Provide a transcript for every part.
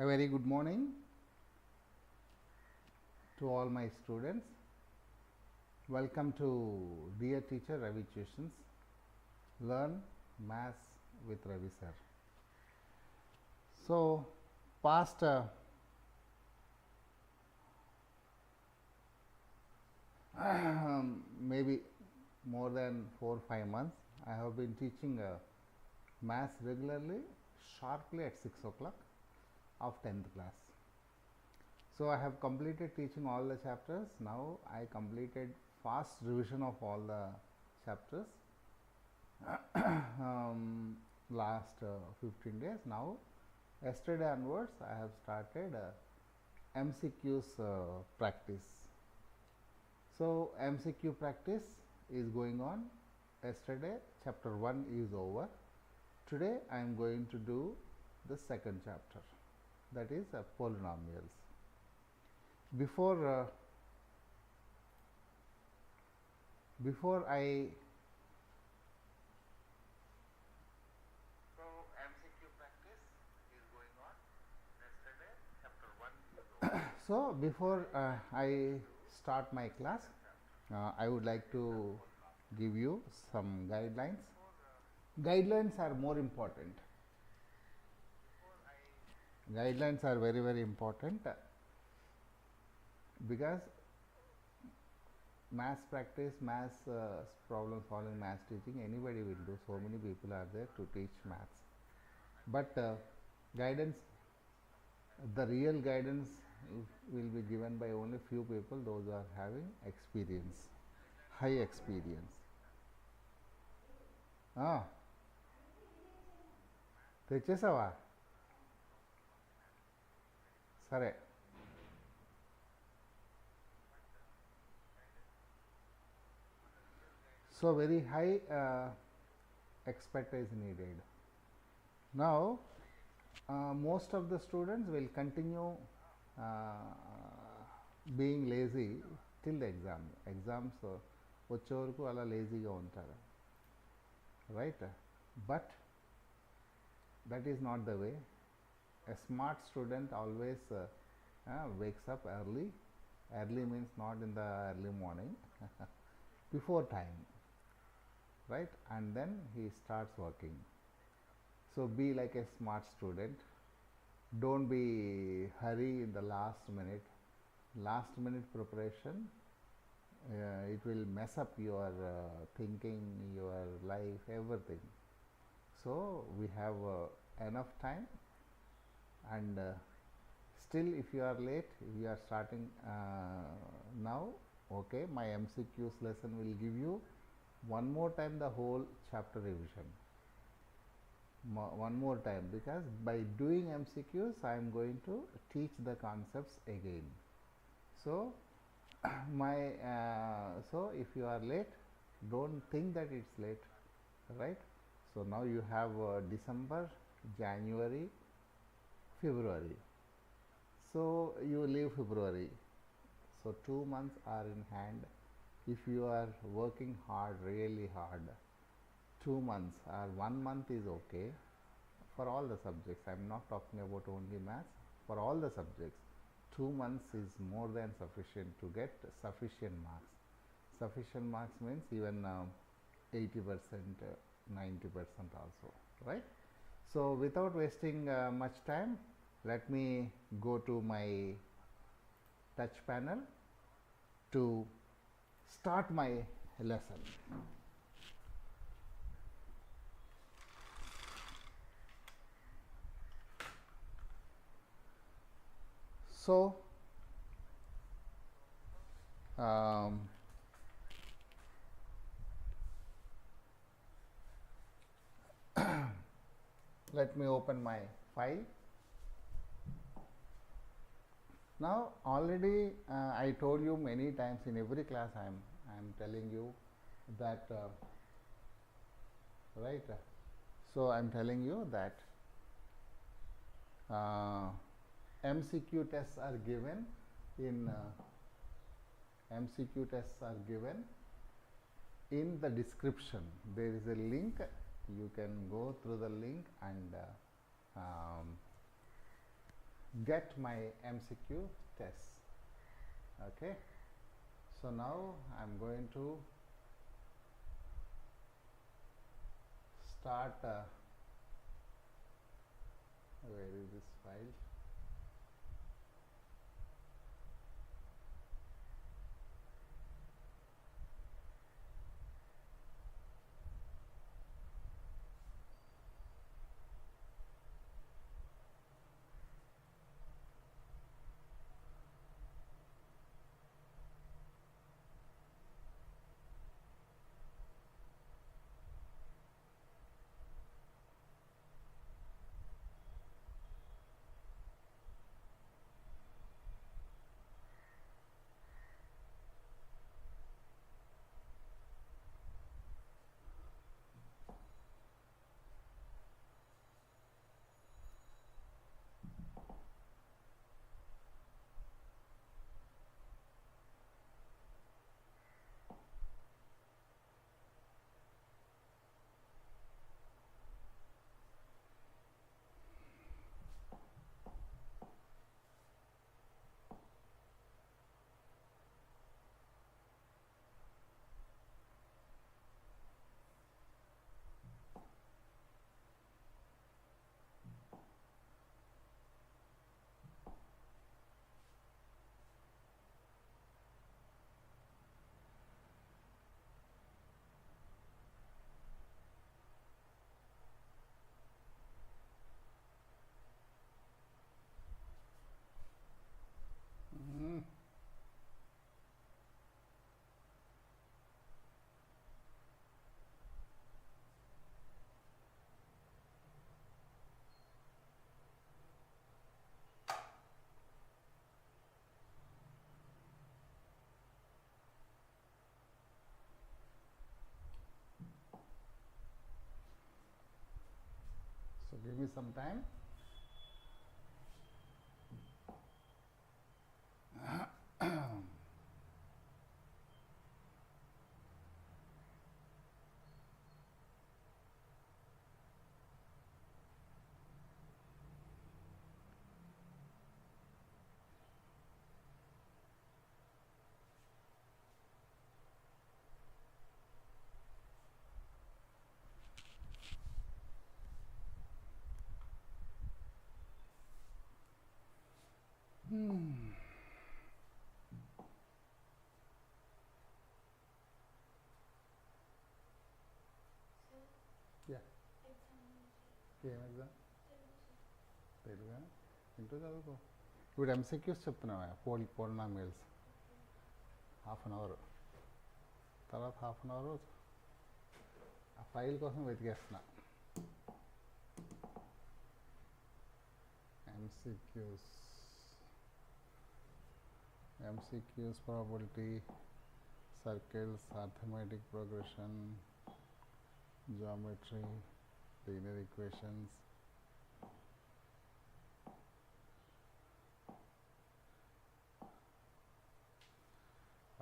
A very good morning to all my students. Welcome to Dear Teacher Ravi Tuitions. Learn Maths with Ravi sir. So, past maybe more than 4 or 5 months, I have been teaching Maths regularly, sharply at 6 o'clock of 10th class. So I have completed teaching all the chapters. Now I completed fast revision of all the chapters last 15 days. Now yesterday onwards I have started MCQs practice. So MCQ practice is going on. Yesterday chapter 1 is over. Today I am going to do the second chapter, that is polynomials. Before I MCQ practice is going on. Yesterday chapter 1 is over. So before I start my class, I would like to give you some guidelines. Guidelines are more important. Guidelines are very, very important because maths practice, maths problem solving, maths teaching, anybody will do. So many people are there to teach maths. But guidance, the real guidance will be given by only few people, those who are having experience, high experience. తెచ్చేసావా? సరే. So very high expertise needed. Now most of the students will continue being lazy till the exam. Exams వచ్చే వరకు అలా లేజీగా ఉంటారు, right? But that is not the way. A smart student always wakes up early. Early means not in the early morning, before time, right? And then he starts working. So be like a smart student. Don't be hurry in the last minute. Last minute preparation, it will mess up your thinking, your life, everything. So we have enough time, and still if you are late, if you are starting now, okay, my MCQs lesson will give you one more time the whole chapter revision. One more time, because by doing MCQs I am going to teach the concepts again. So so if you are late, don't think that it's late, right? So now you have December, January, February. So you leave February. So 2 months are in hand. If you are working hard, really hard, 2 months or 1 month is okay for all the subjects. I am not talking about only maths. For all the subjects, 2 months is more than sufficient to get sufficient marks. Sufficient marks means even 80%, 90% also, right? So without wasting much time, let me go to my touch panel to start my lesson. So let me open my file. Now already I told you many times in every class, I am telling you that right? So I am telling you that MCQ tests are given in MCQ tests are given in the description. There is a link. You can go through the link and get my MCQ tests. Okay, so now I'm going to start where is this file? So give me some time. Yeah. ఏం exam? తెలుగా into చదువుకో. ఇప్పుడు MCQs చెప్తున్నావా? Polynomials half an hour తర్వాత half an hour ఆ file కోసం వెతికేస్తున్నా. MCQs probability, circles, arithmetic progression, geometry, linear equations.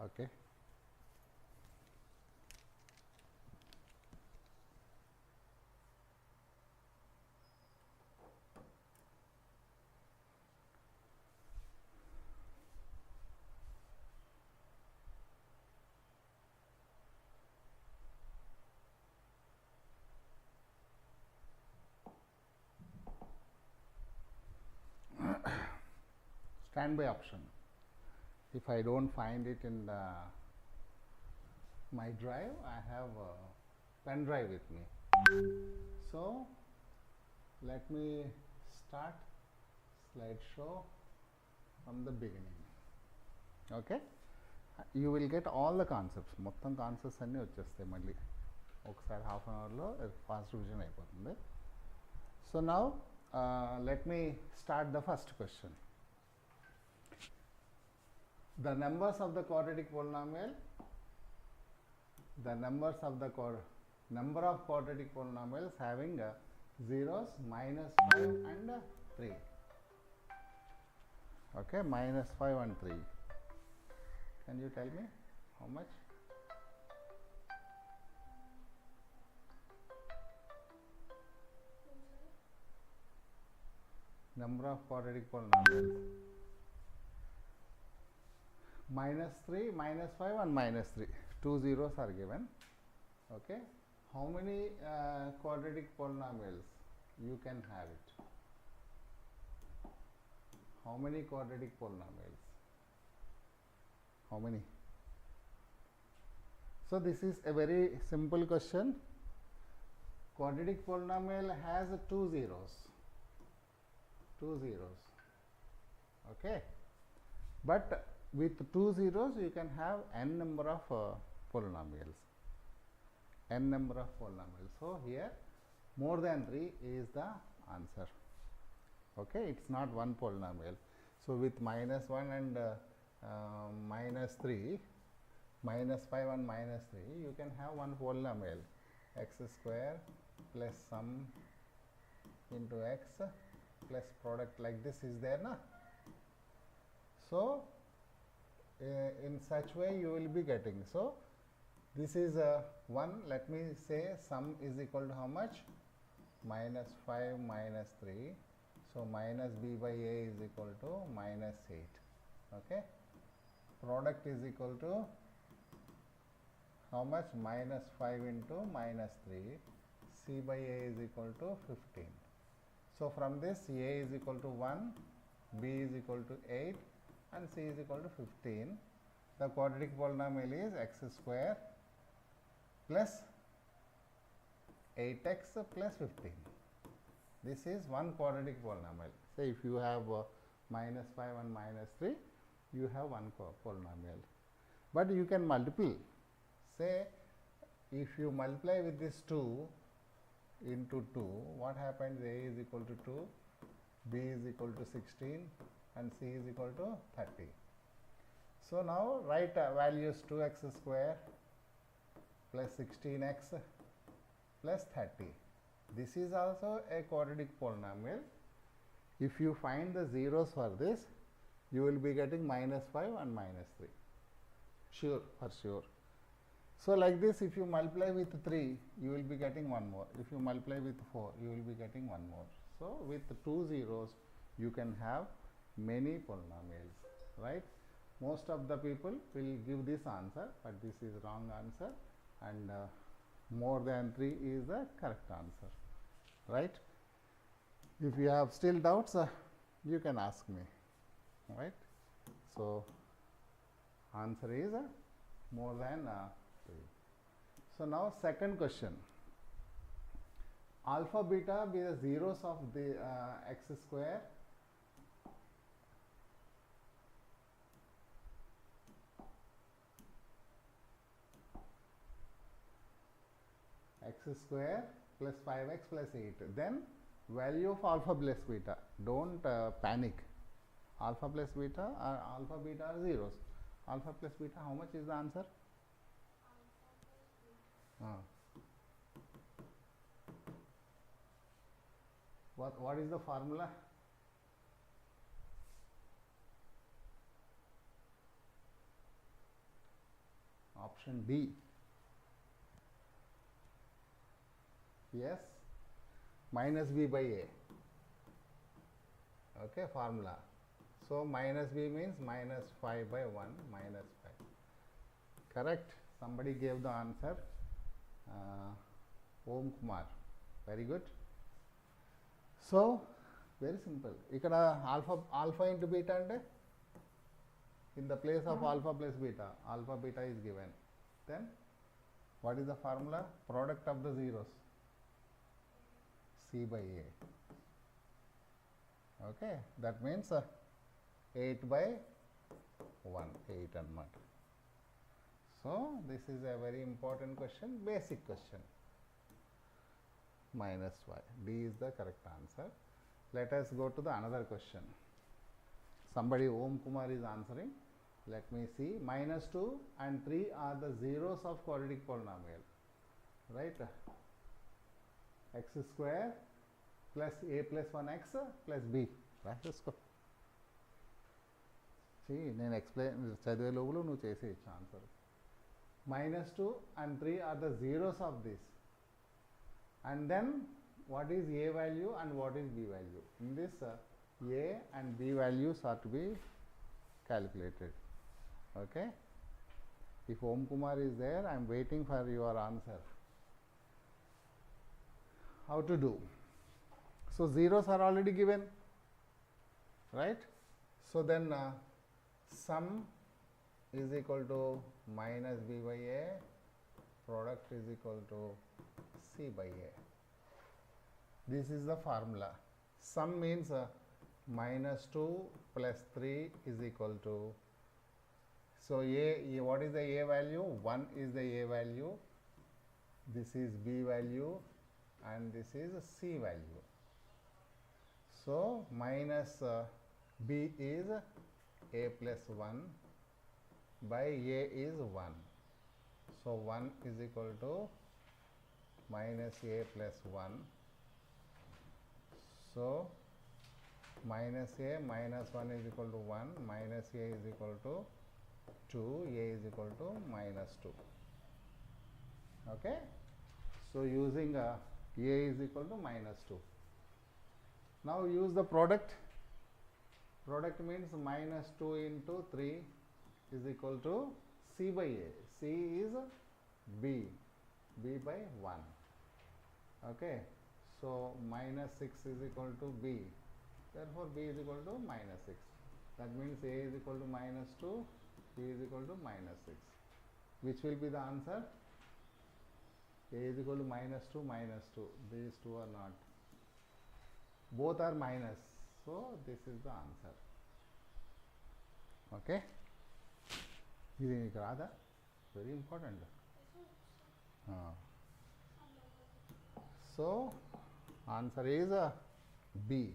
Okay. Standby option. If I don't find it in my drive, I have a pen drive with me. So let me start slideshow from the beginning. Okay, you will get all the concepts. మొత్తం concepts అన్నీ వచ్చేస్తాయి. మళ్ళీ ఒకసారి half an అవర్లో fast revision అయిపోతుంది. So now let me start the first question. The numbers of the quadratic polynomial, the numbers of the number of quadratic polynomials having zeros -5 and 3. Okay, -5 and 3. Can you tell me how much? number of quadratic polynomials. -3, -5 and -3. Two zeros are given. Okay. How many quadratic polynomials you can have it? How many quadratic polynomials? How many? So this is a very simple question. Quadratic polynomial has two zeros. Two zeros. Okay. But with two zeros you can have n number of polynomials. N number of polynomials. So here more than 3 is the answer. Okay, it's not one polynomial. So with -1 and -3, -5 and -3, you can have one polynomial, x square plus sum into x plus product, like this is there, na? So in such way you will be getting. So this is 1. Let me say sum is equal to how much? -5 -3. So minus b by a is equal to -8. Okay. Product is equal to how much? -5 into -3. C by a is equal to 15. So from this a is equal to 1, b is equal to 8 and c is equal to 15. The quadratic polynomial is x square plus 8x plus 15. This is one quadratic polynomial. Say if you have -5 and -3, you have one polynomial. But you can multiply. Say if you multiply with this 2 into 2, what happens? A is equal to 2, b is equal to 16 and c is equal to 30. So now write values 2x square plus 16x plus 30. This is also a quadratic polynomial. If you find the zeros for this, you will be getting -5 and -3. Sure, for sure. So like this, if you multiply with 3, you will be getting one more. If you multiply with 4, you will be getting one more. So with 2 zeros, you can have many polynomials, right? Most of the people will give this answer, but this is wrong answer, and more than 3 is the correct answer, right? If you have still doubts, you can ask me, right? So answer is more than 3. So now second question. Alpha beta be the zeros of the x square plus 5x plus 8. Then value of alpha plus beta. Don't panic. Alpha plus beta are zeros. Alpha plus beta, how much is the answer? What is the formula? Option D. Yes, minus b by a. Okay, formula. So minus b means -5 by 1, -5. Correct. Somebody gave the answer. Om Kumar. Very good. So very simple. Ikkada alpha into beta ante, in the place of alpha plus beta, alpha beta is given. Then what is the formula? Product of the zeros, c by a. Okay, that means 8 by 1, 8 and not. So this is a very important question, basic question. -y. D is the correct answer. Let us go to the another question. Somebody, Om Kumar, is answering. Let me see. -2 and 3 are the zeros of quadratic polynomial, right? X square plus a plus 1x plus b. రాసేసుకో. నేను explain చదివే లోపల నువ్వు చేసేయచ్చు answer. -2 and 3 are the zeros of this. And then what is a value and what is b value? In this A and B values are to be calculated. Okay. If Om Kumar is there, I am waiting for your answer. How to do? So zeros are already given, right? So then sum is equal to minus B by A, product is equal to C by A. This is the formula. Sum means minus 2 plus 3 is equal to, so A, what is the A value? 1 is the A value, this is B value and this is C value. So minus B is A plus 1 by A is 1. So 1 is equal to minus A plus 1. So minus A minus 1 is equal to 1, minus A is equal to 2, A is equal to minus 2. Okay. So using A is equal to minus 2. Now use the product. Product means minus 2 into 3 is equal to C by A. C is B, B by 1. Okay. So minus 6 is equal to B. Therefore B is equal to minus 6. That means A is equal to minus 2, B is equal to minus 6. Which will be the answer? A is equal to minus 2, minus 2. These two are not. Both are minus. So this is the answer. Okay. Very important. So answer is B.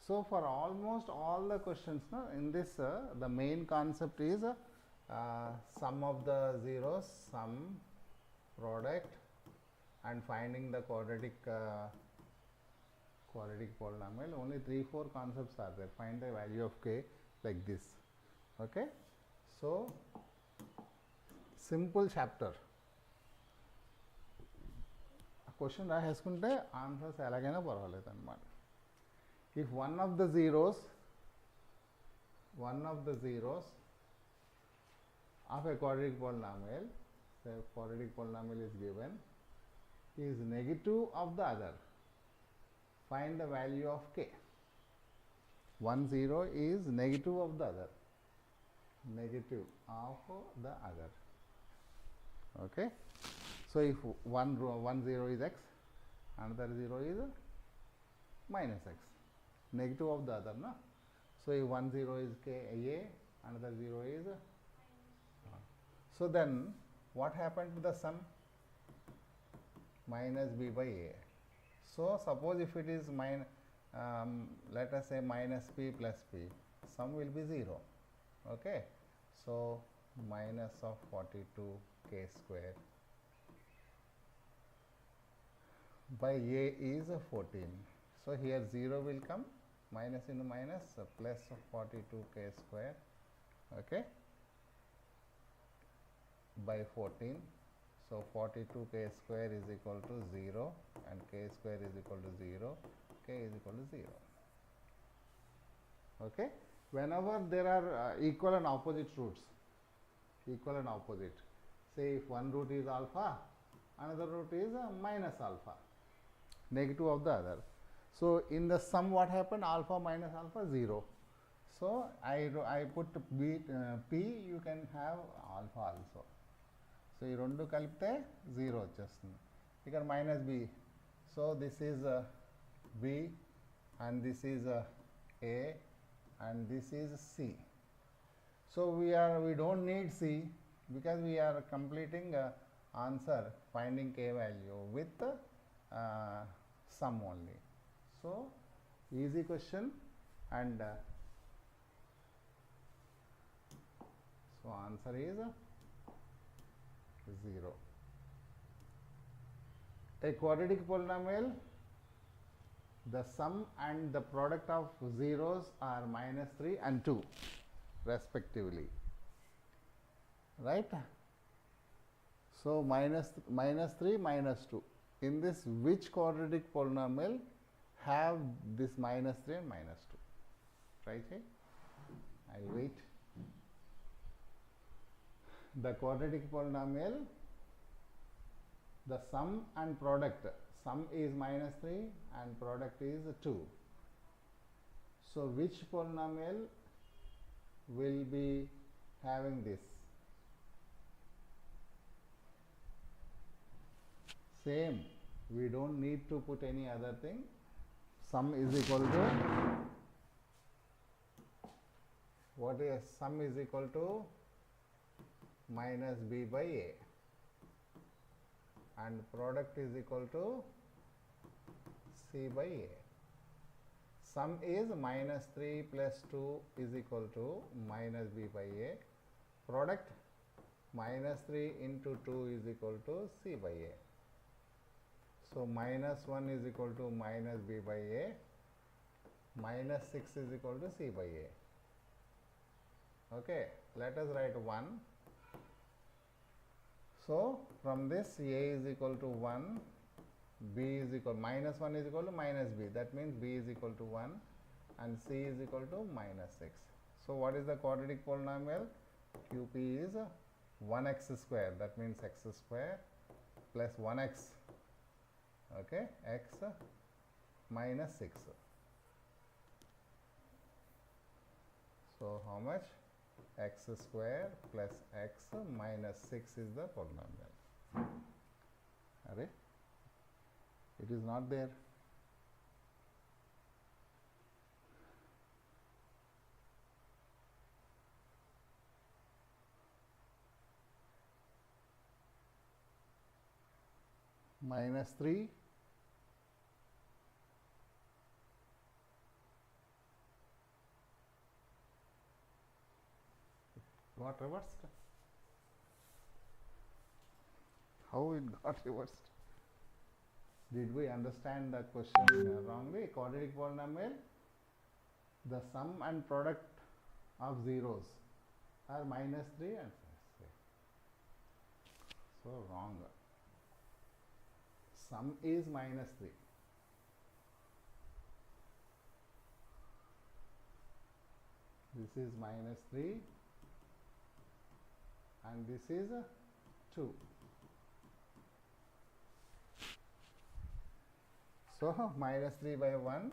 So for almost all the questions, in this the main concept is sum of the zeros, sum, product, and finding the quadratic polynomial. Only 3-4 concepts are there. Find the value of k like this. Okay. So simple chapter. Question రాసుకుంటే answers ఎలాగైనా పర్వాలేదు అన్నమాట. If one of the zeros of a quadratic polynomial, say quadratic polynomial is given, is negative of the other, find the value of k. One zero is negative of the other. Negative of the other. Okay. So if one zero is x, another zero is minus x. Negative of the other, no? So if one zero is A, another zero is so then what happened to the sum? Minus B by A. So suppose if it is let us say minus P plus P, sum will be 0. Okay. So minus of 42k square by A is 14. So here 0 will come, minus into minus, plus of 42k square, okay, by 14. So 42k square is equal to 0 and k square is equal to 0, k is equal to 0. Okay. Whenever there are equal and opposite roots, say if one root is alpha, another root is minus alpha, negative of the other. So in the sum what happened? Alpha minus alpha 0. So I put P, you can have alpha also. So ఈ రెండు కలిపితే 0 వచ్చేస్తుంది. ఇక్కడ minus B. So this is B and this is A and this is C. So we don't need C because we are completing answer finding k value with sum only. So easy question and so answer is 0. A quadratic polynomial, the sum and the product of zeros are minus 3 and 2 respectively, right? So minus 3 minus 2. In this, which quadratic polynomial have this minus 3 and minus 2. Try check. I'll wait. The quadratic polynomial, the sum and product. Sum is minus 3 and product is 2. So which polynomial will be having this? Same. We don't need to put any other thing. Sum is equal to, what is sum is equal to minus b by a, and product is equal to c by a. Sum is minus 3 plus 2 is equal to minus b by a. Product minus 3 into 2 is equal to c by a. So minus 1 is equal to minus b by a, minus 6 is equal to c by a. Okay, let us write 1. So from this a is equal to 1, b is equal, minus 1 is equal to minus b, that means b is equal to 1 and c is equal to minus 6. So what is the quadratic polynomial? QP is 1x square, that means x square plus 1x, okay, x minus 6. So how much? X square plus x minus 6 is the polynomial. Array, it is not there. Minus 3 got reversed. How it got reversed? Did we understand the question wrongly? Quadratic polynomial, the sum and product of zeros are minus 3 and 6. So wrong. Sum is minus 3. This is minus 3 and this is 2. So minus 3 by 1,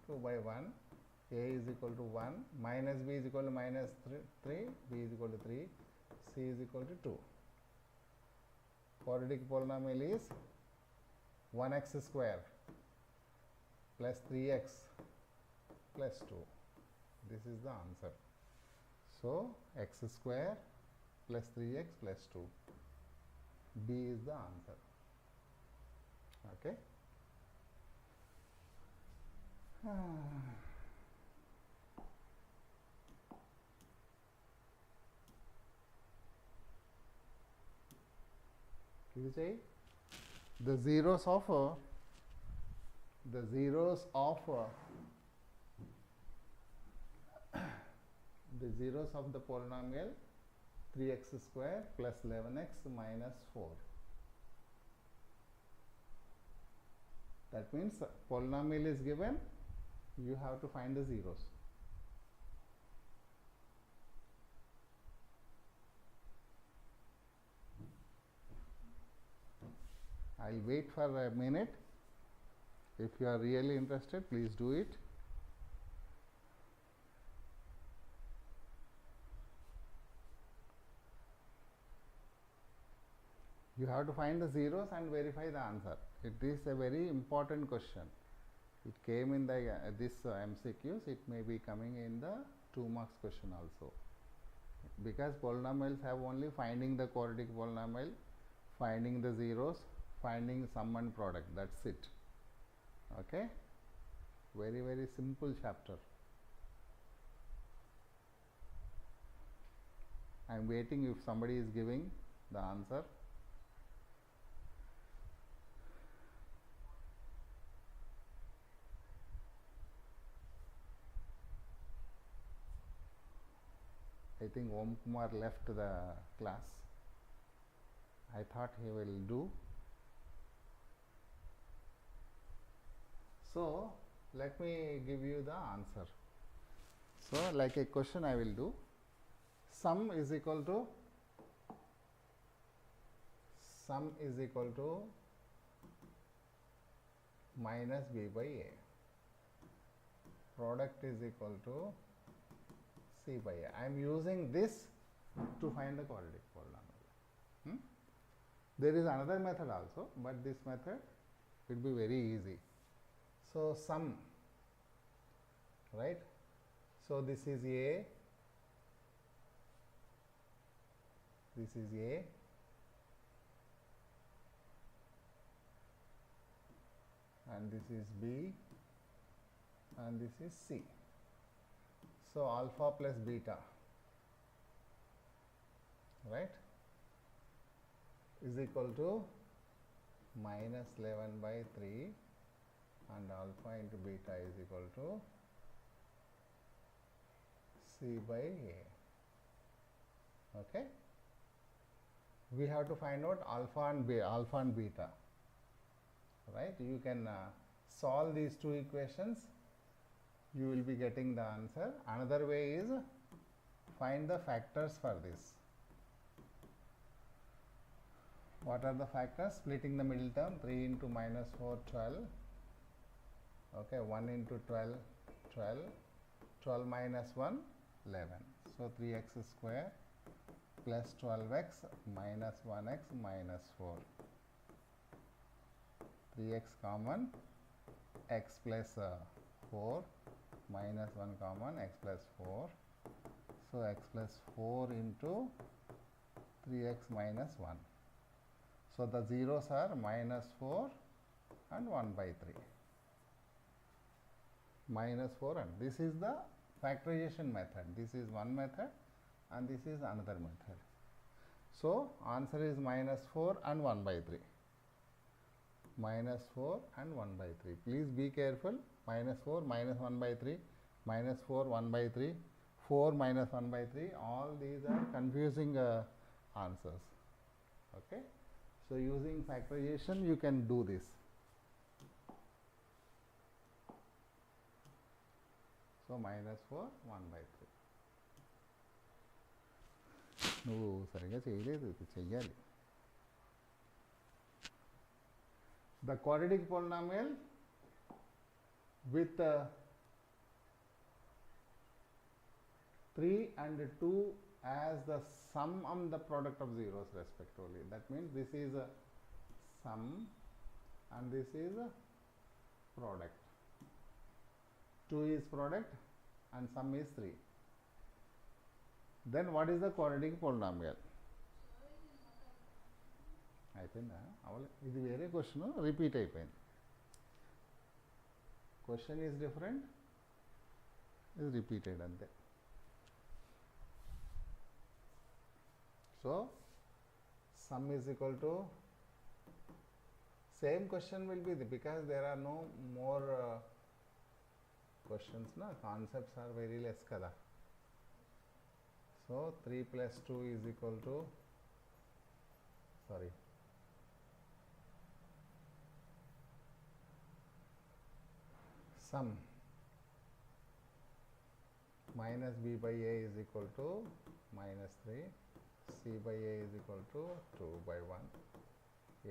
2 by 1, a is equal to 1, minus b is equal to minus 3, b is equal to 3, c is equal to 2. Quadratic polynomial is 1x square plus 3x plus 2. This is the answer. So x square plus 3x plus 2. B is the answer. Okay. You say the zeros of the zeros of the polynomial 3x square plus 11x minus 4. That means polynomial is given, you have to find the zeros. I'll wait for a minute. If you are really interested, please do it. You have to find the zeros and verify the answer. It is a very important question. It came in the this MCQs. It may be coming in the 2 marks question also. Because polynomials have only finding the quadratic polynomial, finding the zeros, finding sum and product. That's it. Okay. Very, very simple chapter. I am waiting if somebody is giving the answer. I think Om Kumar left the class. I thought he will do. So let me give you the answer. So like a question I will do. Sum is equal to minus b by a. Product is equal to c by a. I am using this to find the quadratic polynomial. There is another method also, but this method will be very easy. So sum, right? So this is a, this is a, and this is b, and this is c. So alpha plus beta, right, is equal to minus 11 by 3, and alpha into beta is equal to c by a. Okay, we have to find out alpha and beta, right? You can solve these two equations, you will be getting the answer. Another way is find the factors for this. What are the factors? Splitting the middle term, 3 into minus 4, 12. Okay, 1 into 12, 12. 12 minus 1, 11. So 3x square plus 12x minus 1x minus 4. 3x common, x plus 4 minus 1 common, x plus 4. So x plus 4 into 3x minus 1. So the zeros are minus 4 and 1 by 3. Minus 4, and this is the factorization method. This is one method and this is another method. So answer is minus 4 and 1 by 3. Minus 4 and 1 by 3. Please be careful. Minus 4, minus 1 by 3, minus 4, 1 by 3, 4 minus 1 by 3. All these are confusing answers. Okay. So using factorization you can do this. So minus 4, 1 by 3. నువ్వు సరిగా చేయలేదు, చెయ్యాలి. The quadratic polynomial with 3 and 2 as the sum and the product of zeros respectively. That means this is a sum and this is a product. 2 is product and sum is 3. Then what is the quadratic polynomial? అయిపోయిందా? ఇది వేరే question repeat అయిపోయింది. Question is different, ఇది repeated అంతే. So sum is equal to, same question will be the, because there are no more questions, na, concepts are very less kada. So 3 plus 2 is equal to, sorry, sum minus b by a is equal to minus 3, c by a is equal to 2 by 1,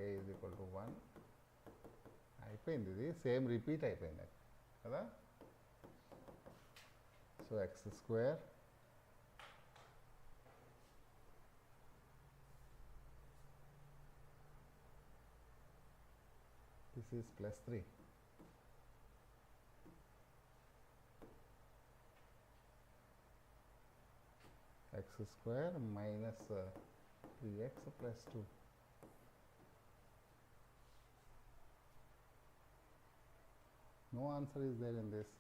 a is equal to 1. అయిపోయింది, ఇది same repeat అయిపోయింది కదా. So x square this is plus 3. X square minus 3x plus 2. No answer is there in this.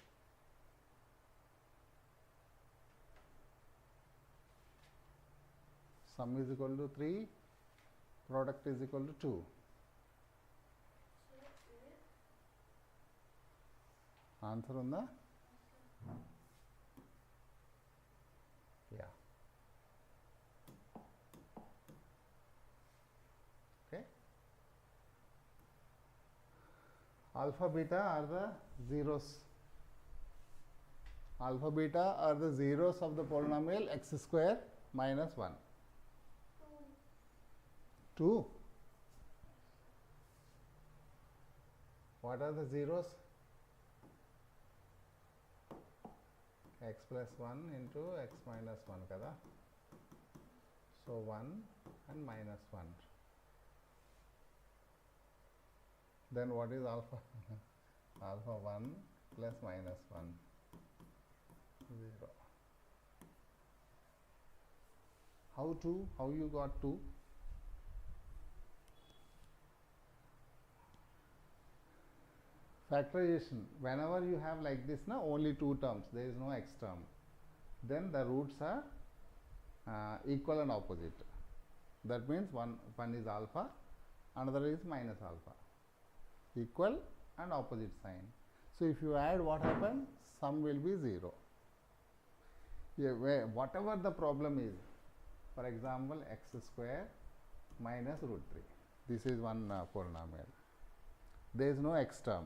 Sum is equal to 3, product is equal to 2. Answer on the, yeah. Okay. Alpha beta are the zeros. Alpha beta are the zeros of the polynomial x square minus 1. 2. What are the zeros? X plus 1 into x minus 1 kada. So 1 and minus 1. Then what is alpha? Alpha 1 plus minus 1. 0. How 2? How you got 2? Factorization. Whenever you have like this, only 2 terms, there is no x term. Then the roots are equal and opposite. That means one is alpha, another is minus alpha. Equal and opposite sign. So if you add, what happens? Sum will be 0. Yeah, whatever the problem is, for example, x square minus root 3. This is one polynomial. There is no x term.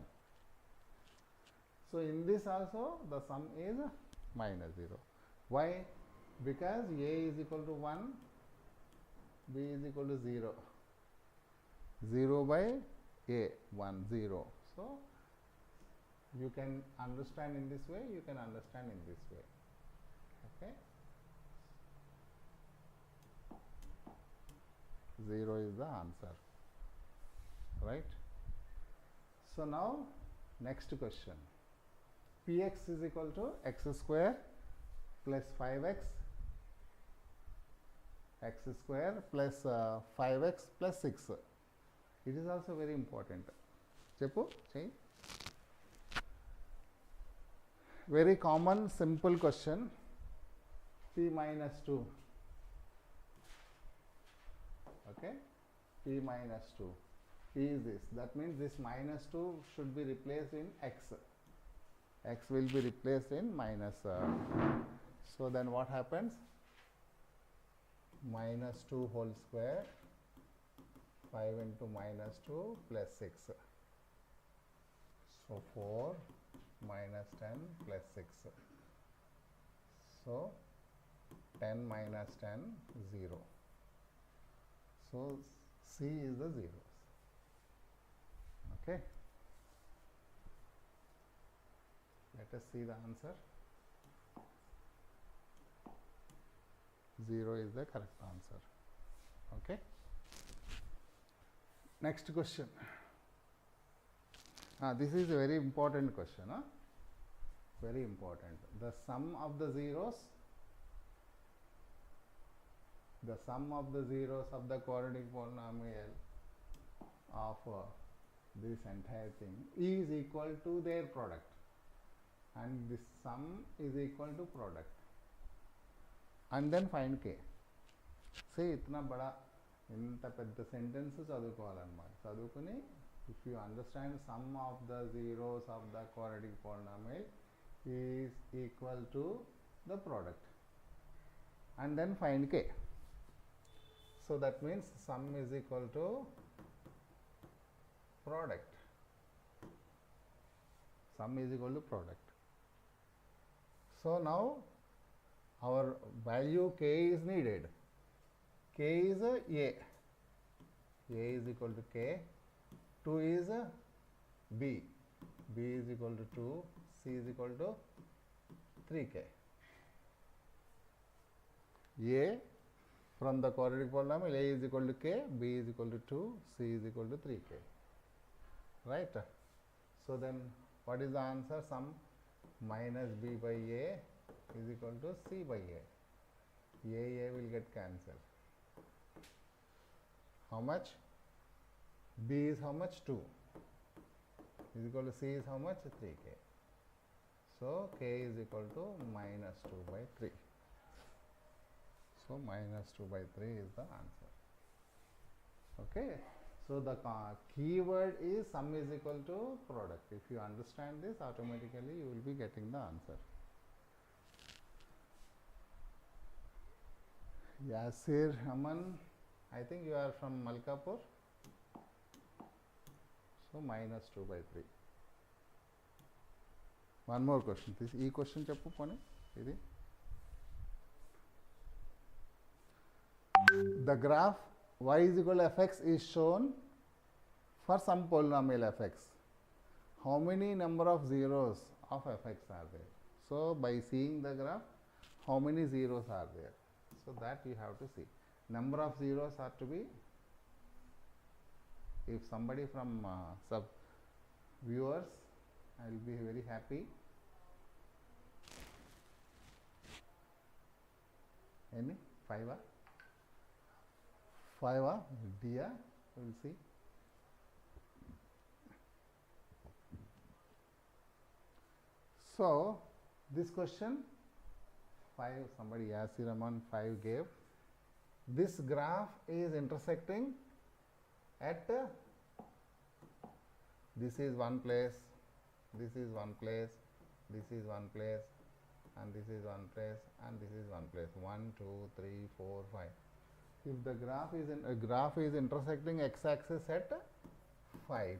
So in this also the sum is minus 0. Why? Because a is equal to 1, b is equal to 0. 0 by a, 1, 0. So you can understand in this way, you can understand in this way. Okay. 0 is the answer. Right? So now next question. Px is equal to x square plus 5x, x square plus 5x plus 6. It is also very important. Cheppu, say. Very common simple question. P minus 2. Okay. P minus 2. P is this. That means this minus 2 should be replaced in x. X will be replaced in minus. So then what happens? Minus 2 whole square, 5 into minus 2 plus 6. So 4 minus 10 plus 6. So 10 minus 10, 0. So C is the zeros. Okay. Let us see the answer. 0 is the correct answer. Okay. Next question. This is a very important question. Very important. The sum of the zeros of the quadratic polynomial of this entire thing is equal to their product, and this sum is equal to product, and then find k. See, itna bada inta pedda sentence chadukovalannamata. Chadukuni, if you understand sum of the zeros of the quadratic polynomial is equal to the product, and then find k. So that means sum is equal to product. Sum is equal to product. So now our value k is needed. K is a. A is equal to k. 2 is a b. B is equal to 2. C is equal to 3k. A from the quadratic polynomial, A is equal to k, B is equal to 2, C is equal to 3k. Right? So then what is the answer? Sum minus b by a is equal to c by a. A will get cancelled. How much? B is how much? 2. Is equal to c is how much? 3k. So k is equal to minus 2 by 3. So minus 2 by 3 is the answer. Okay. So the keyword is sum is equal to product. If you understand this, automatically you will be getting the answer. Yasir Aman, I think you are from Malkapur. So minus 2 by 3. One more question. This e question cheppu pone idi. The graph y is equal to fx is shown for some polynomial fx. How many number of zeros of fx are there? So by seeing the graph, how many zeros are there? So that you have to see. Number of zeros are to be, if somebody from sub viewers, I will be very happy. Any? 5? 5, dear, we will see. So this question 5, somebody Yasiraman 5 gave. This graph is intersecting at this is one place, this is one place, this is one place, and this is one place, and this is one place. 1, 2, 3, 4, 5. If the graph is intersecting x-axis at 5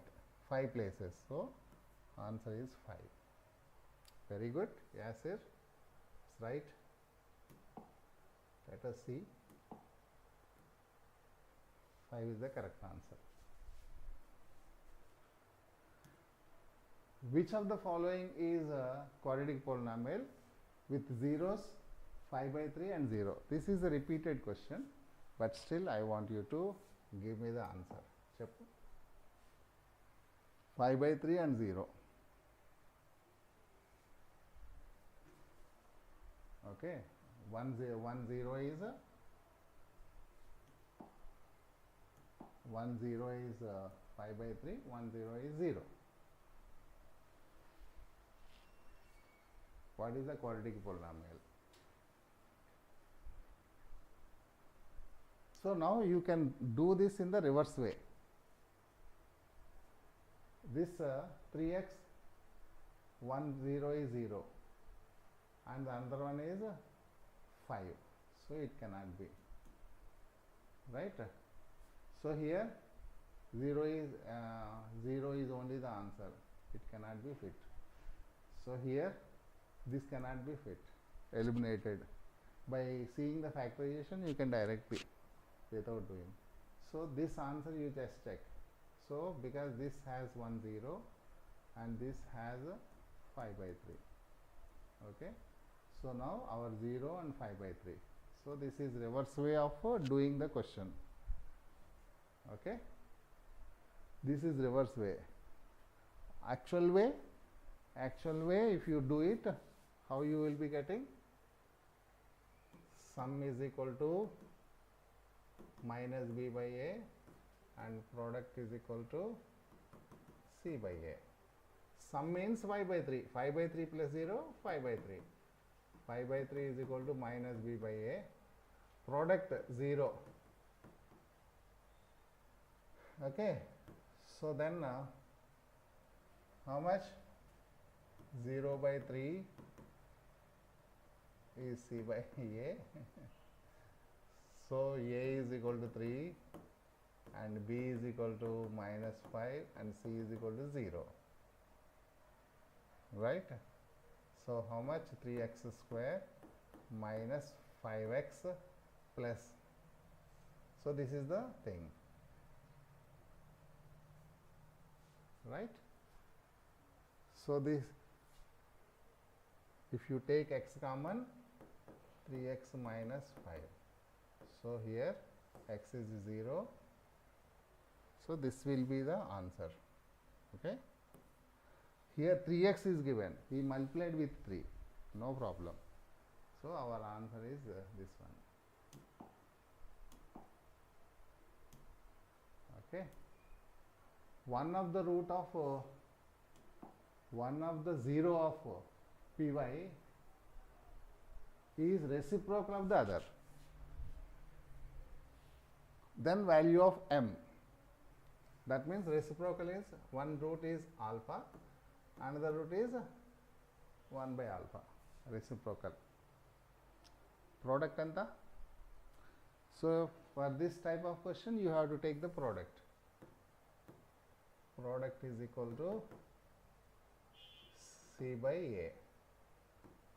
places, so answer is 5. Very good, Yasir, it's right. Let us see. 5 is the correct answer. Which of the following is a quadratic polynomial with zeros 5 by 3 and 0? This is a repeated question, but still I want you to give me the answer. Chep 5 by 3 and 0. Okay, 1 0 is 1 0 is 5 by 3, 1 0 is 0. What is the quadratic polynomial? So now you can do this in the reverse way. This 3x 1 0 is 0 and the other one is 5, so it cannot be, right? So here 0 is only the answer, it cannot be fit. So here this cannot be fit, eliminated. By seeing the factorization you can directly, without doing. So this answer you just check. So because this has 1 0 and this has 5 by 3. Okay. So now our 0 and 5 by 3. So this is reverse way of doing the question. Okay. This is reverse way. Actual way, if you do it, how you will be getting? Sum is equal to minus b by a and product is equal to c by a. Sum means 5 by 3. 5 by 3 plus 0, 5 by 3. 5 by 3 is equal to minus b by a. Product 0. Okay. So then how much? 0 by 3 is c by a. So a is equal to 3 and b is equal to minus 5 and c is equal to 0. Right? So how much? 3x square minus 5x plus. So this is the thing. Right? So this, if you take x common, 3x minus 5. So here x is 0. So this will be the answer. Okay. Here 3x is given. We multiplied with 3. No problem. So our answer is this one. Okay. One of the root of one of the 0 of py is reciprocal of the other. Then value of m. That means reciprocal is one root is alpha, another root is 1 by alpha. Reciprocal. Product anta. So for this type of question you have to take the product. Product is equal to C by A.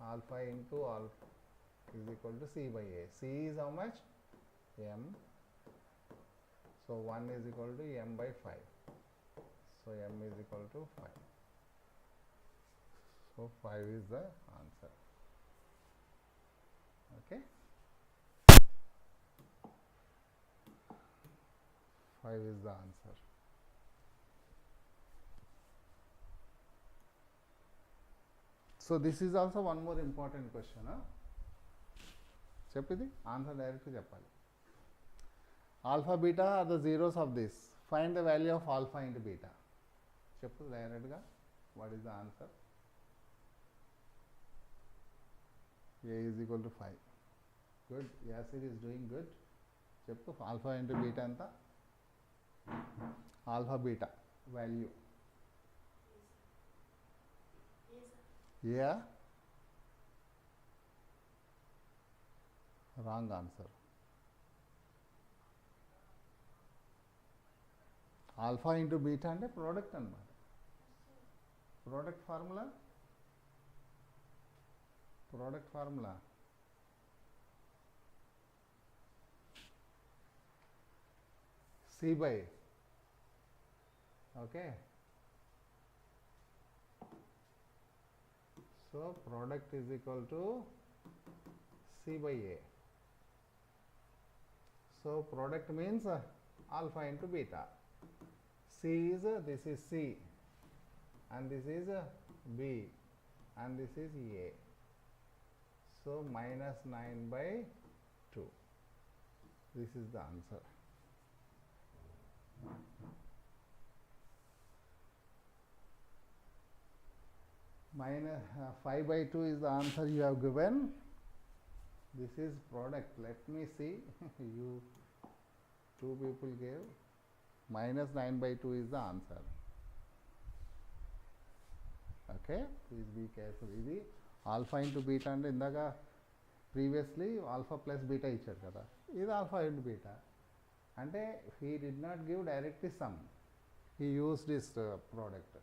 Alpha into alpha is equal to C by A. C is how much? M. So 1 is equal to M by 5. So M is equal to 5. So 5 is the answer. Okay. 5 is the answer. So this is also one more important question. Cheppidi answer direct cheppali. Alpha beta are the zeros of this. Find the value of alpha into beta. Cheppu direct ga. What is the answer? A is equal to 5. Good. Yasir is doing good. Cheppu alpha into beta anta. Alpha beta value. Yeah. Wrong answer. Alpha into beta ante product annamata. Product formula. Product formula. C by. Okay. So product is equal to C by A. So product means alpha into beta. C is this is C, and this is B, and this is A. So minus 9 by 2. This is the answer. Minus 5 by 2 is the answer you have given. This is product. Let me see. You two people gave. Minus 9 by 2 is the answer. Okay. Please be careful. This alpha into beta and indaga previously alpha plus beta ichcharu kada. This alpha into beta. Ante he did not give directly sum. He used this product.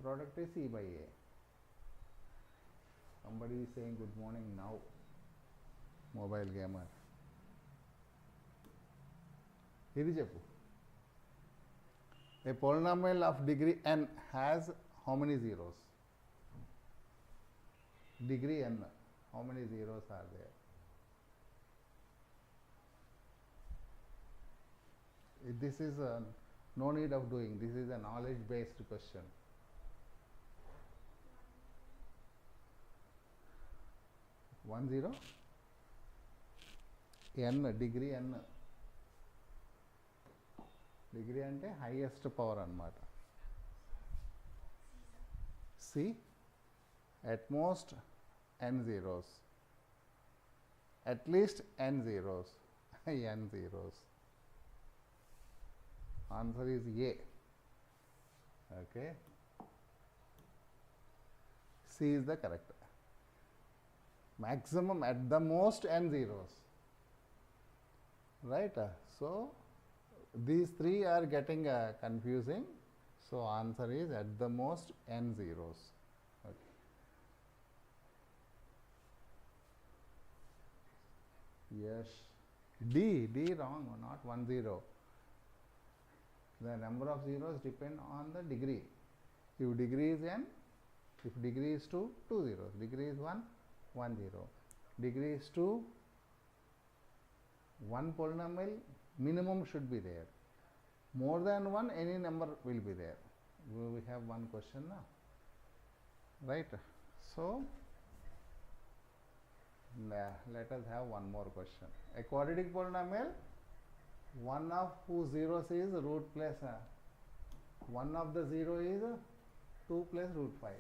Product is C by A. Somebody is saying good morning now. Mobile gamer. Idi cheppu. A polynomial of degree n has how many zeros? Degree n. How many zeros are there? This is no need of doing. This is a knowledge based question. 1 0. N degree n. Degree ante highest power annamata. C at most n zeros. At least n zeros. N zeros. Answer is A. Okay. C is the correct. Maximum at the most n zeros. Right? So these three are getting confusing. So answer is at the most n zeros. Okay. Yes. D wrong, not 1 0. The number of zeros depend on the degree. If degree is n, if degree is 2, 2 zeros. Degree is 1, 1 0. Degree is 2, one polynomial minimum should be there. More than one, any number will be there. We have one question now. Right? So, let us have one more question. A quadratic polynomial, one of whose zeros is root plus one of the zero is 2 plus root 5.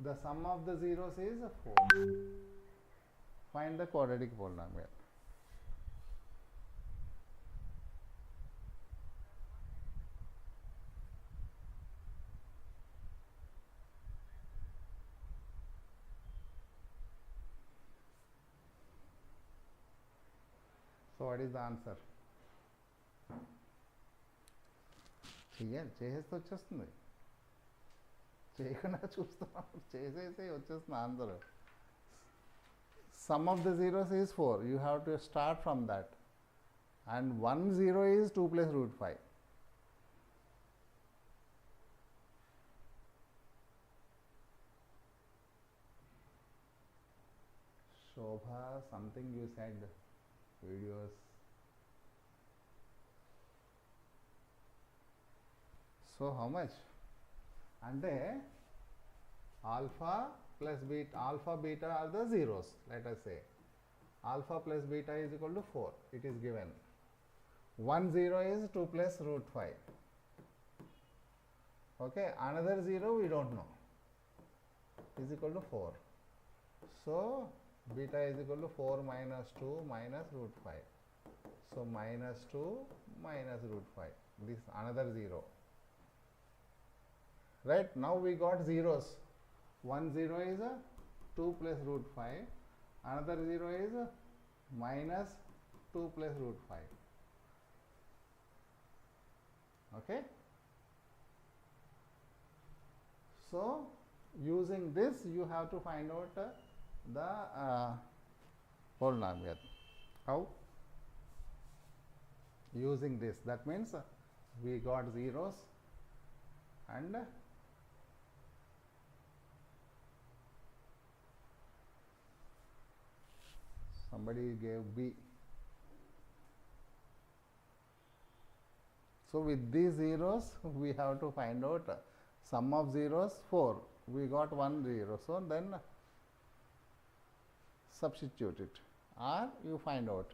The sum of the zeros is 4. Find the quadratic polynomial. So what is the answer? చేసేస్తే వచ్చేస్తుంది. చేయకుండా చూస్తున్నాం, చేసేసి వచ్చేస్తుంది answer. Sum of the zeros is 4. You have to start from that. And 1 0 is 2 plus root 5. Shobha, something you said, videos. So how much? Ante alpha plus beta, alpha beta are the zeros. Let us say alpha plus beta is equal to 4. It is given. 1 0 is 2 plus root 5. Okay, another 0 we don't know, is equal to 4. So beta is equal to 4 minus 2 minus root 5. So minus 2 minus root 5. This another 0. Right, now we got zeros. 1 0 is 2 plus root 5. Another 0 is minus 2 plus root 5. Okay. So using this you have to find out the polynomial. How? Using this, that means we got zeros and somebody gave B. So with these zeros we have to find out sum of zeros 4. We got 1 0. So then substitute it, or you find out.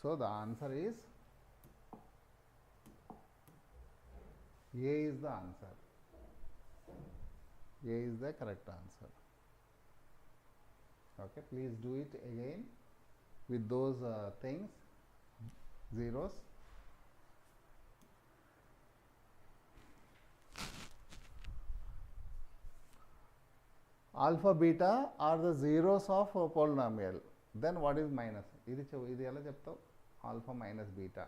So the answer is A is the answer. A is the correct answer. Okay, please do it again with those things, zeros. Alpha beta are the zeros of polynomial. Then what is minus? ఇది ఎలా చెప్తావు? Alpha minus beta.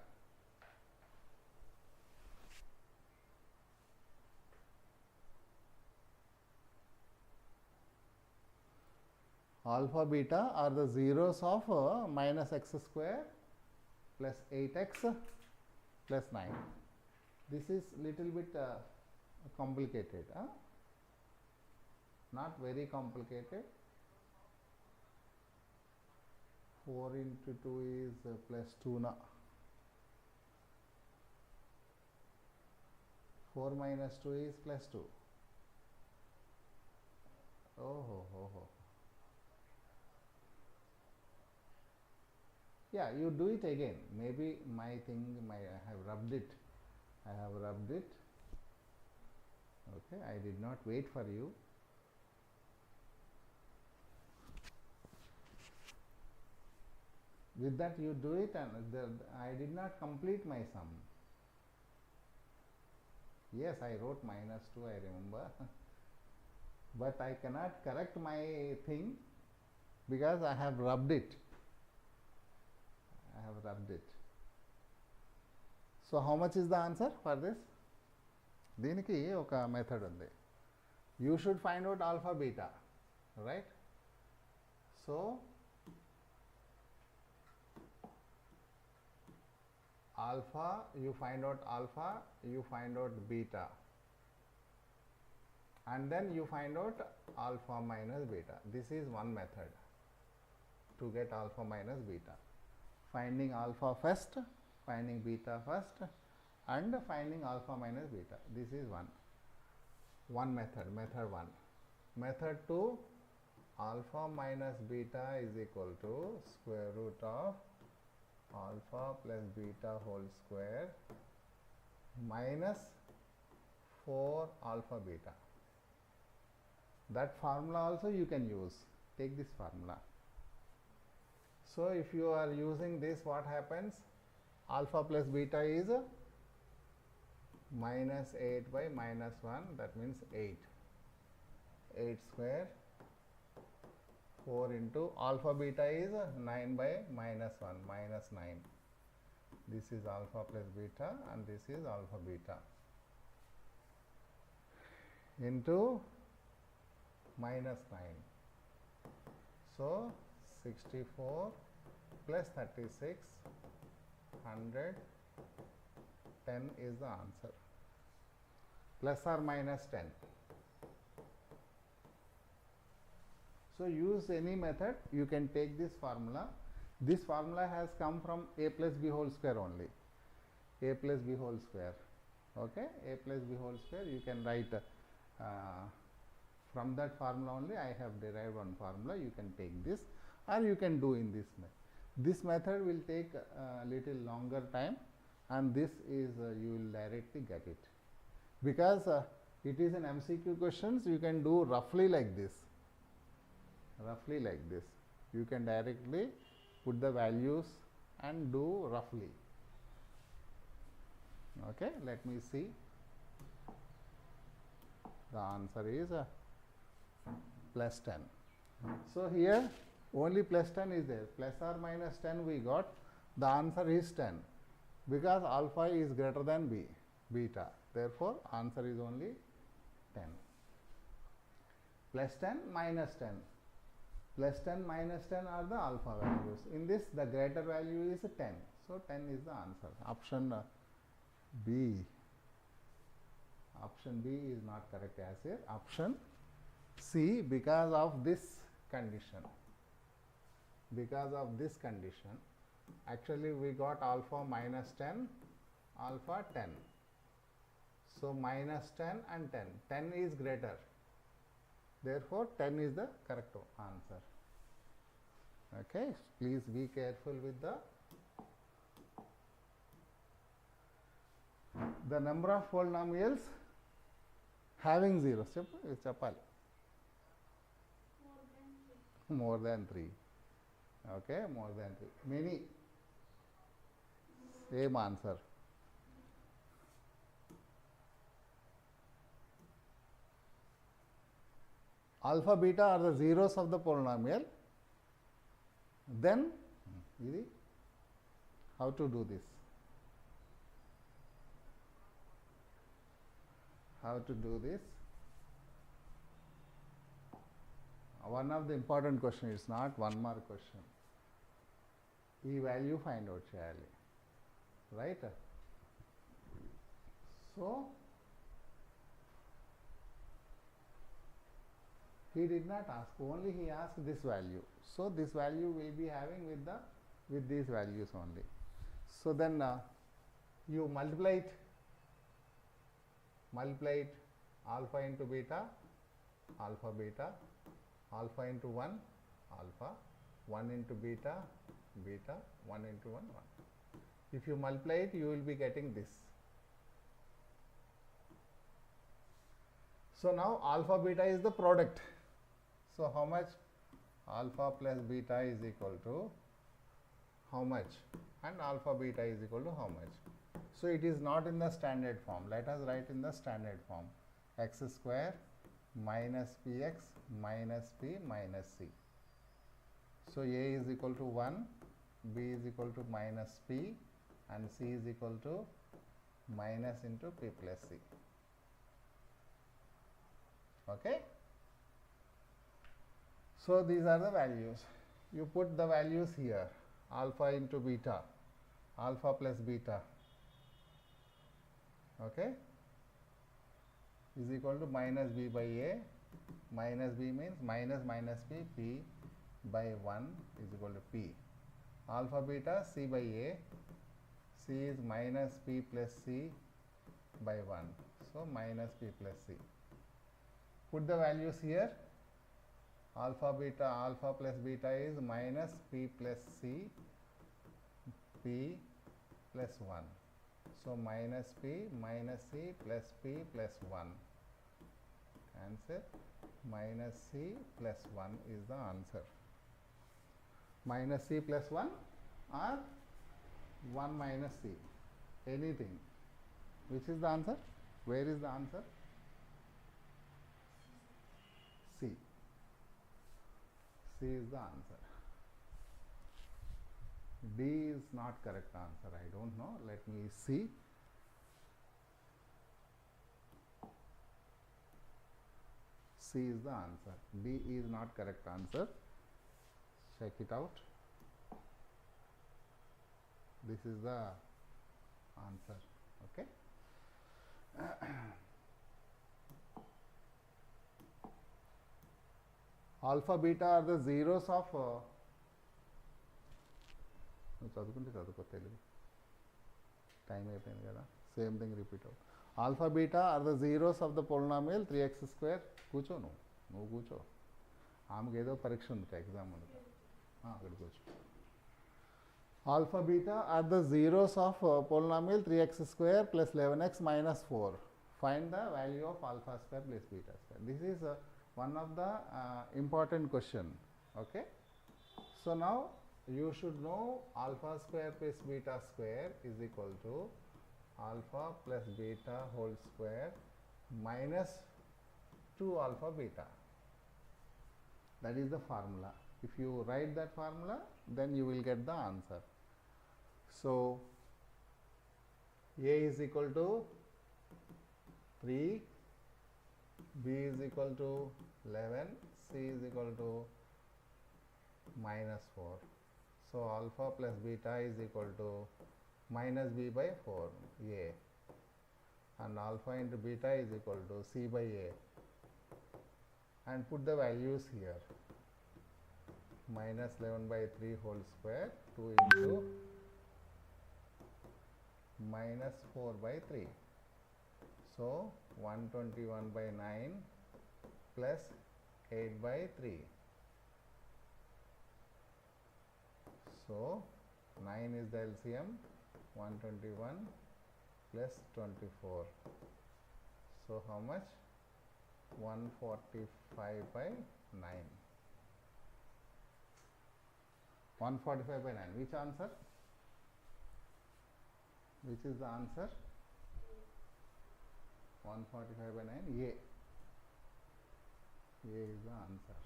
Alpha beta are the zeros of minus x square plus 8x plus 9. This is little bit complicated. Not very complicated. 4 into 2 is plus 2 na. 4 minus 2 is plus 2. Oh. Yeah, you do it again. Maybe my thing, I have rubbed it. Okay, I did not wait for you. With that you do it, and I did not complete my sum. Yes, I wrote minus 2, I remember. But I cannot correct my thing because I have rubbed it. So how much is the answer for this? దీనికి ఒక method ఉంది. You should find out alpha beta, right? So alpha, you find out alpha, you find out beta, and then you find out alpha minus beta. This is one method to get alpha minus beta. Finding alpha first, finding beta first, and finding alpha minus beta. This is one method, method 1. Method 2, alpha minus beta is equal to square root of alpha plus beta whole square minus 4 alpha beta. That formula also you can use. Take this formula. So if you are using this, what happens? Alpha plus beta is minus 8 by minus 1, that means 8. 8 square. 4 into alpha beta is 9 by minus 1, minus 9. This is alpha plus beta and this is alpha beta into minus 9. So 64 plus 36, 100, 10 is the answer. Plus or minus 10. So use any method, you can take this formula. This formula has come from a plus b whole square only. A plus b whole square. Okay, a plus b whole square, you can write from that formula only. I have derived one formula. You can take this, or you can do in this method. This method will take a little longer time, and this is you will directly get it, because it is an MCQ questions. You can do roughly like this. Roughly like this. You can directly put the values and do roughly. Okay, let me see. The answer is plus 10. So here only plus 10 is there. Plus or minus 10 we got. The answer is 10, because alpha is greater than beta. Therefore, answer is only 10. Plus 10 minus 10. Plus 10 minus 10 are the alpha values. In this, the greater value is 10. So 10 is the answer. Option B. Option B is not correct as here. Option C, because of this condition. Because of this condition. Actually, we got alpha minus 10, alpha 10. So minus 10 and 10. 10 is greater. Therefore, 10 is the correct answer. Okay, please be careful with the number of polynomials having zeros. Chapali. More than 3. Okay, more than 3. Many. Same answer. Alpha, beta are the zeros of the polynomial. Then, how to do this? How to do this? One of the important question is not one mark question. E value find out cheyali. Right? So, he did not ask, only he asked this value. So this value will be having with these values only. So then you multiply it alpha into beta, alpha beta, alpha into 1, alpha, 1 into beta, beta, 1 into 1, 1. If you multiply it, you will be getting this. So now alpha beta is the product. So how much? Alpha plus beta is equal to how much? And alpha beta is equal to how much? So it is not in the standard form. Let us write in the standard form. X square minus px minus p minus c. So a is equal to 1, b is equal to minus p, and c is equal to minus into p plus c. Okay? So these are the values. You put the values here. Alpha into beta, alpha plus beta, okay, is equal to minus b by a. Minus b means minus minus p by 1 is equal to p. Alpha beta, c by a. C is minus p plus c by 1. So minus p plus c. Put the values here. Alpha beta, alpha plus beta is minus p plus c, p plus 1. So minus p minus c plus p plus 1. Answer minus c plus 1 is the answer. Minus c plus 1 or 1 minus c, anything. Which is the answer? Where is the answer? C. C is the answer. D is not correct answer. I don't know. Let me see. C is the answer. D is not correct answer. Check it out. This is the answer. Okay. Alpha beta are the zeros of చదువుకుంటే చదువుకో Telugu time అయిపోయింది కదా same thing repeat అవుతుంది. Alpha beta are the zeros of the polynomial 3x². కూర్చో నువ్వు కూర్చో, ఆమెకు ఏదో పరీక్ష ఉంది ఎగ్జామ్ ఉంది అక్కడ కూర్చో. Alpha beta are the zeros of polynomial 3x² + 11x - 4. Find the value of alpha square plus beta square. This is one of the important question. Okay. So now you should know alpha square plus beta square is equal to alpha plus beta whole square minus 2 alpha beta. That is the formula. If you write that formula, then you will get the answer. So A is equal to 3, B is equal to 11, C is equal to -4. So alpha plus beta is equal to minus B by 4, A, and alpha into beta is equal to C by A, and put the values here. -11/3 whole square, 2 into -4/3. So 121/9 plus 8/3. So 9 is the LCM, 121 plus 24. So how much? 145/9. 145/9. Which answer? Which is the answer? 145/9. A. A is the answer.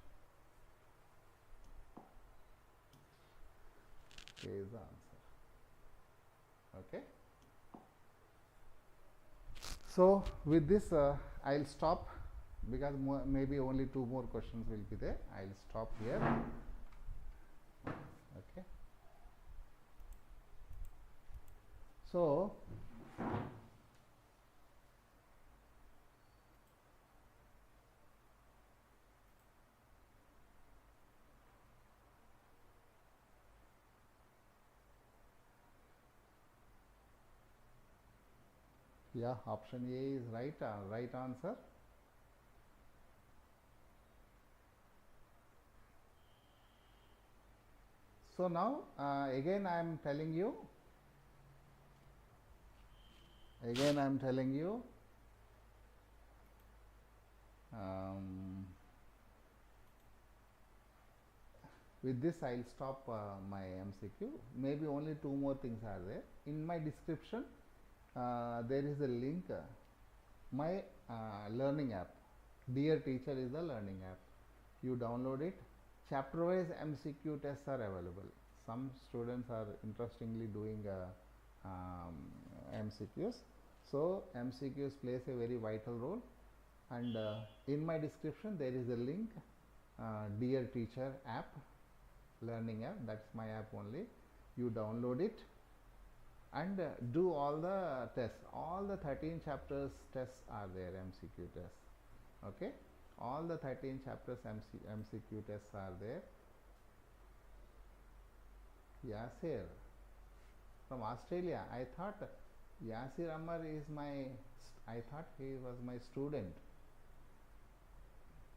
A is the answer. Okay. So with this I'll stop, because maybe only 2 more questions will be there. I'll stop here. Okay. So yeah, option A is right answer. So now again I am telling you with this I'll stop my MCQ. Maybe only 2 more things are there. In my description there is a link, my learning app. Dear Teacher is the learning app. You download it. Chapter wise MCQ tests are available. Some students are interestingly doing MCQs. So MCQs plays a very vital role, and in my description there is a link, Dear Teacher app, learning app. That's my app only. You download it and do all the tests. All the 13 chapters tests are there, MCQ tests. Okay. All the 13 chapters MCQ tests are there. Yasir from Australia. I thought Yasir Ammar is I thought he was my student.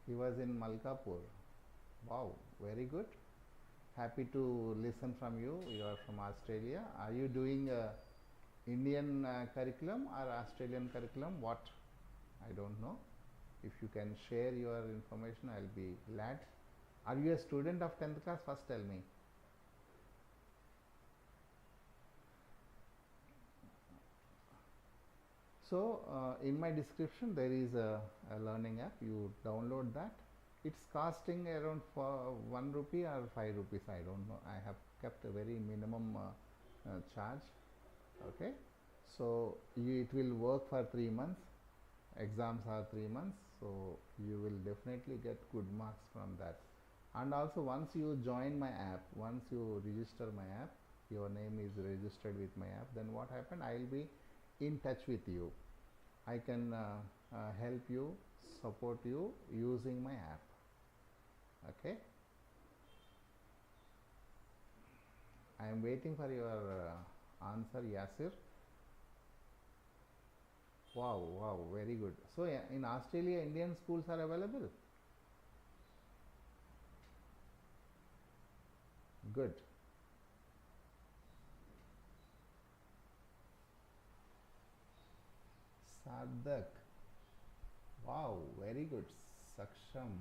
He was in Malkapur. Wow, very good. Happy to listen from you. You are from Australia. Are you doing Indian curriculum or Australian curriculum? What? I don't know. If you can share your information, I'll be glad. Are you a student of 10th class? First tell me. So in my description there is a learning app. You download that. It's costing around for 1 rupee or 5 rupees. I don't know. I have kept a very minimum charge. Okay, so it will work for 3 months. Exams are 3 months, so you will definitely get good marks from that. And also, once you join my app, once you register my app, your name is registered with my app, then what happened, I will be in touch with you. I can help you, support you using my app. Okay, I am waiting for your answer, Yasir. Wow, wow, very good. So in Australia, Indian schools are available? Good. Sadak. Wow, very good. Saksham.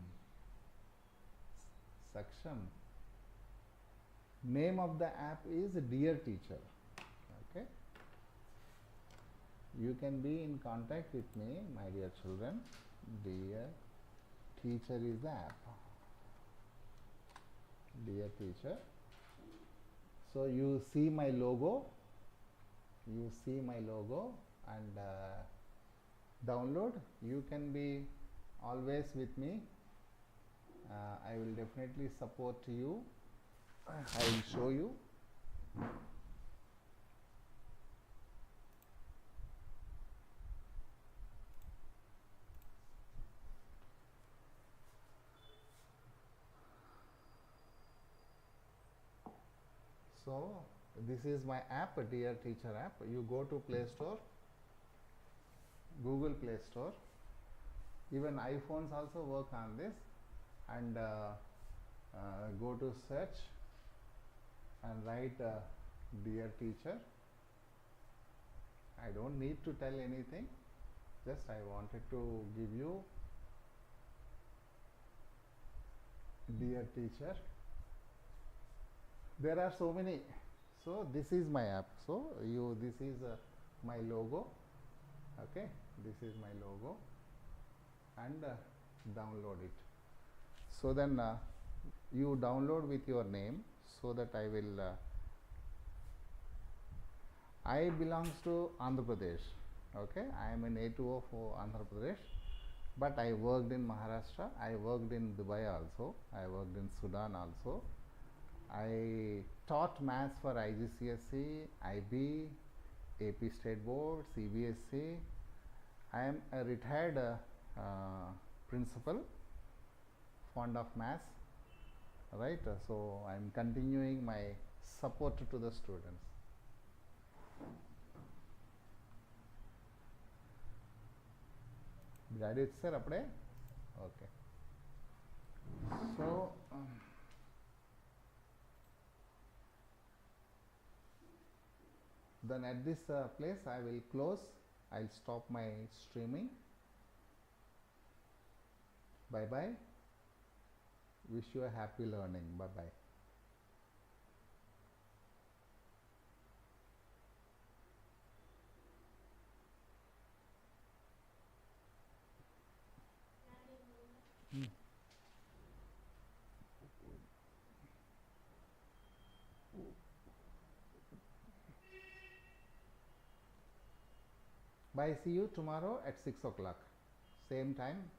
Saksham. Name of the app is Dear Teacher. Okay. You can be in contact with me, my dear children. Dear Teacher is the app. Dear Teacher. So you see my logo. You see my logo and download. You can be always with me. I will definitely support you. I will show you. So this is my app, Dear Teacher app. You go to Play Store, Google Play Store. Even iPhones also work on this, and go to search and write Dear Teacher. I don't need to tell anything, just I wanted to give you Dear Teacher. There are so many. So this is my app. So this is my logo. Okay, this is my logo, and download it. So then you download with your name, so that I will. I belongs to Andhra Pradesh. Okay, I am a native of Andhra Pradesh, but I worked in Maharashtra. I worked in Dubai also. I worked in Sudan also. I taught maths for IGCSE, IB, AP State Board, CBSE. I am a retired principal, fond of maths, right? So I am continuing my support to the students. Graduate sir, apde? Okay. So then at this place I will close. I'll stop my streaming. Bye bye. Wish you a happy learning. Bye bye. Bye. See you tomorrow at 6 o'clock. Same time.